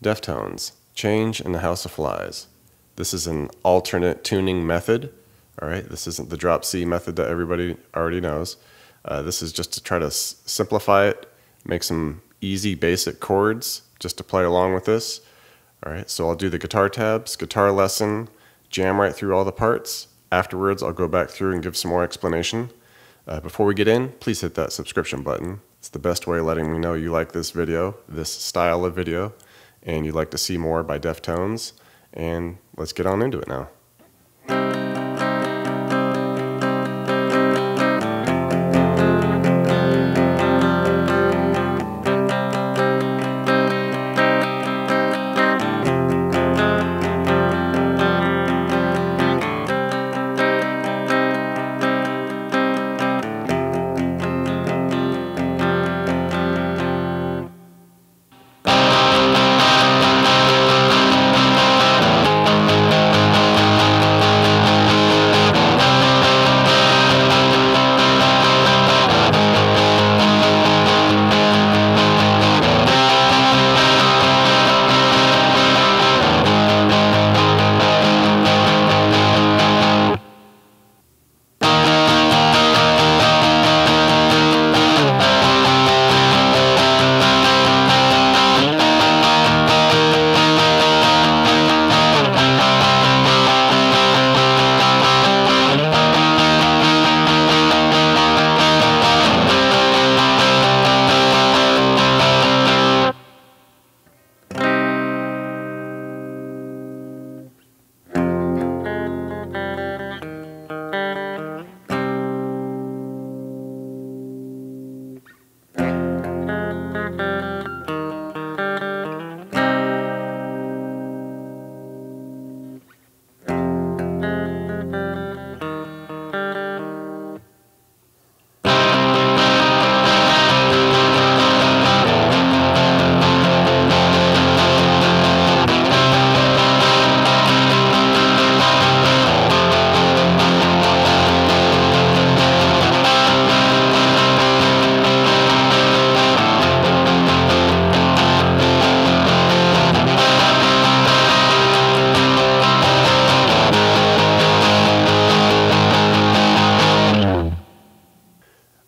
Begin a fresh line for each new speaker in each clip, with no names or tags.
Deftones, Change in the House of Flies. This is an alternate tuning method. All right, this isn't the drop C method that everybody already knows. This is just to try to simplify it, make some easy basic chords just to play along with this. All right, so I'll do the guitar tabs, guitar lesson, jam right through all the parts. Afterwards, I'll go back through and give some more explanation. Before we get in, please hit that subscription button. It's the best way of letting me know you like this video, this style of video, and you'd like to see more by Deftones. And let's get on into it now.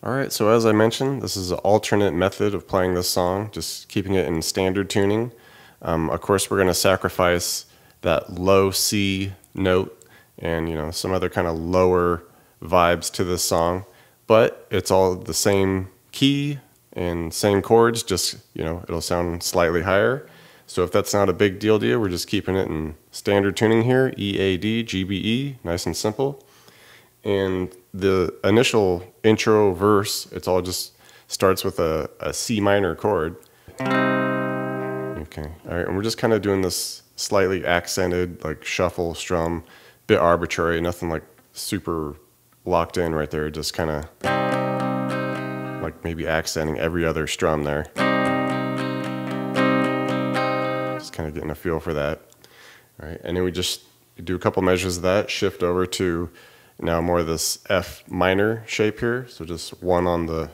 Alright, so as I mentioned, this is an alternate method of playing this song, just keeping it in standard tuning. Of course, we're going to sacrifice that low C note and some other kind of lower vibes to this song, but it's all the same key and same chords, just it'll sound slightly higher. So if that's not a big deal to you, we're just keeping it in standard tuning here, E, A, D, G, B, E, nice and simple. And the initial intro verse, it's all just starts with a C minor chord. Okay, all right, and we're just kind of doing this slightly accented, like shuffle, strum, bit arbitrary, nothing like super locked in right there, just kind of like maybe accenting every other strum there. Just kind of getting a feel for that. All right, and then we just do a couple measures of that, shift over to now more of this F minor shape here, so just one on the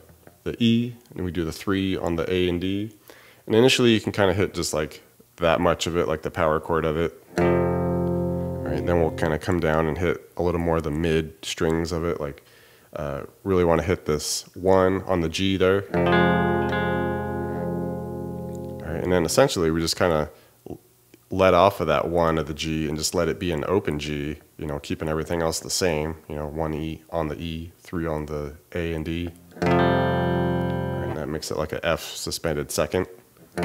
E, and we do the 3 on the A and D. And initially you can kind of hit just like that much of it, like the power chord of it. All right, then we'll kind of come down and hit a little more of the mid strings of it, like really want to hit this 1 on the G there. All right, and then essentially we just kind of let off of that 1 of the G and just let it be an open G, keeping everything else the same, 1 E on the E, 3 on the A and D. And that makes it like a F suspended second. All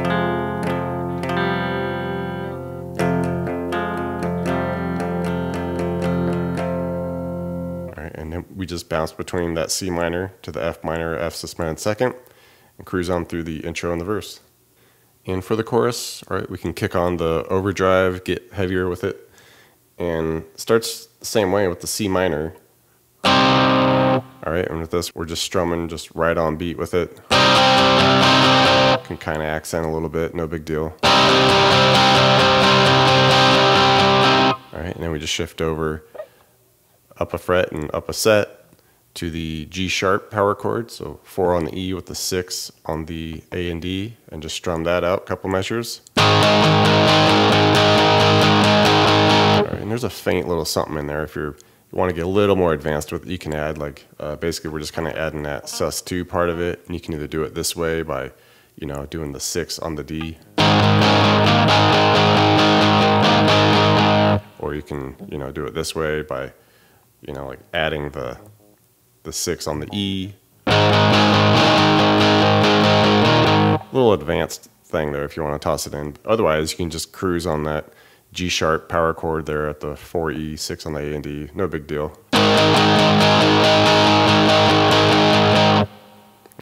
right, and then we just bounce between that C minor to the F minor, F suspended second, and cruise on through the intro and the verse. And for the chorus, all right, we can kick on the overdrive, get heavier with it, and starts the same way with the C minor. All right, and with this, we're just strumming just right on beat with it. Can kind of accent a little bit, no big deal. All right, and then we just shift over up a fret and up a set, to the G sharp power chord, so 4 on the E with the 6 on the A and D, and just strum that out a couple measures. Alright, and there's a faint little something in there. If you want to get a little more advanced with it, you can add, like, basically we're just kind of adding that sus2 part of it, and you can either do it this way by, you know, doing the 6 on the D, or you can, you know, do it this way by, you know, like adding the 6 on the E. Little advanced thing there if you want to toss it in. Otherwise, you can just cruise on that G sharp power chord there at the 4E, 6 on the A and D. No big deal.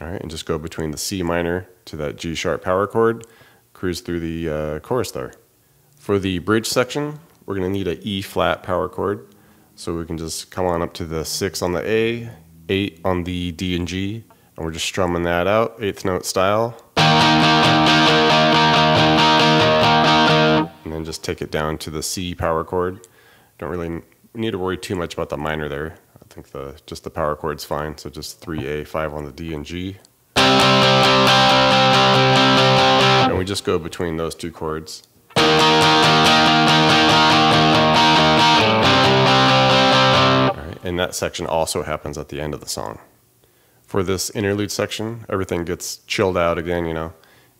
Alright, and just go between the C minor to that G sharp power chord, cruise through the chorus there. For the bridge section, we're going to need an E flat power chord. So we can just come on up to the 6 on the A, 8 on the D and G, and we're just strumming that out, 8th note style. And then just take it down to the C power chord. Don't really need to worry too much about the minor there. I think just the power chord's fine, so just 3A, 5 on the D and G. And we just go between those two chords. Alright, and that section also happens at the end of the song. For this interlude section, everything gets chilled out again, you know,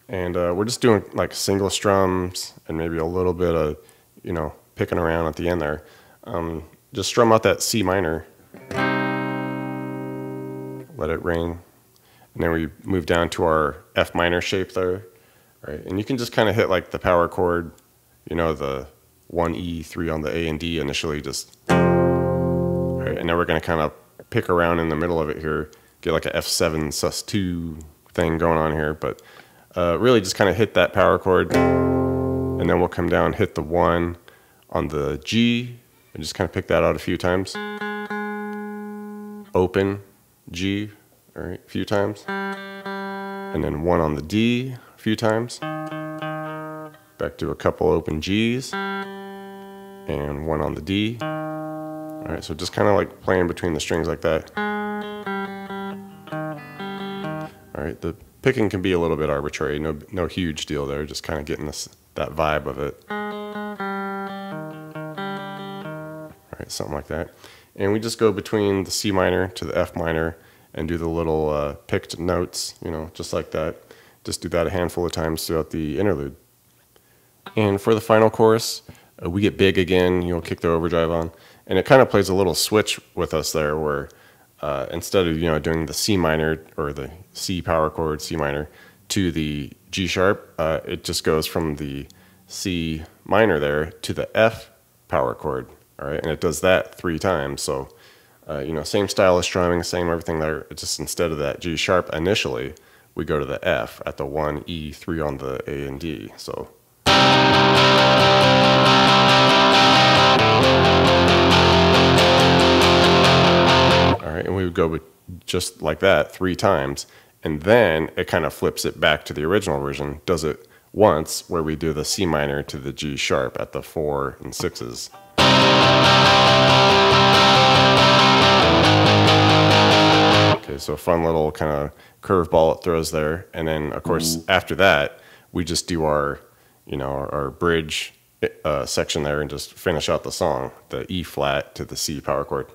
and we're just doing like single strums and maybe a little bit of, you know, picking around at the end there. Just strum out that C minor, let it ring, and then we move down to our F minor shape there, right? And you can just kind of hit like the power chord, you know, the 1E, 3 on the A and D initially, just, right? And then we're going to kind of pick around in the middle of it here, get like a F7 sus2 thing going on here, but really just kind of hit that power chord, and then we'll come down, hit the 1 on the G, and just kind of pick that out a few times. Open G, all right, a few times, and then 1 on the D a few times. Back to a couple open G's, and 1 on the D. All right, so just kind of like playing between the strings like that. All right, the picking can be a little bit arbitrary, no huge deal there, just kind of getting that vibe of it. All right, something like that. And we just go between the C minor to the F minor and do the little picked notes, you know, just like that. Just do that a handful of times throughout the interlude. And for the final chorus, we get big again, you know, kick the overdrive on, and it kind of plays a little switch with us there where instead of, you know, doing the C minor or the C power chord, C minor, to the G sharp, it just goes from the C minor there to the F power chord, all right, and it does that 3 times. So, you know, same style of strumming, same everything there. It's just instead of that G sharp initially, we go to the F at the 1, E, 3 on the A and D. So. Alright, and we would go with just like that 3 times, and then it kind of flips it back to the original version, does it once where we do the C minor to the G sharp at the 4 and 6s. Okay, so fun little kind of curveball it throws there, and then of course after that we just do our, you know, our bridge section there and just finish out the song, the E flat to the C power chord.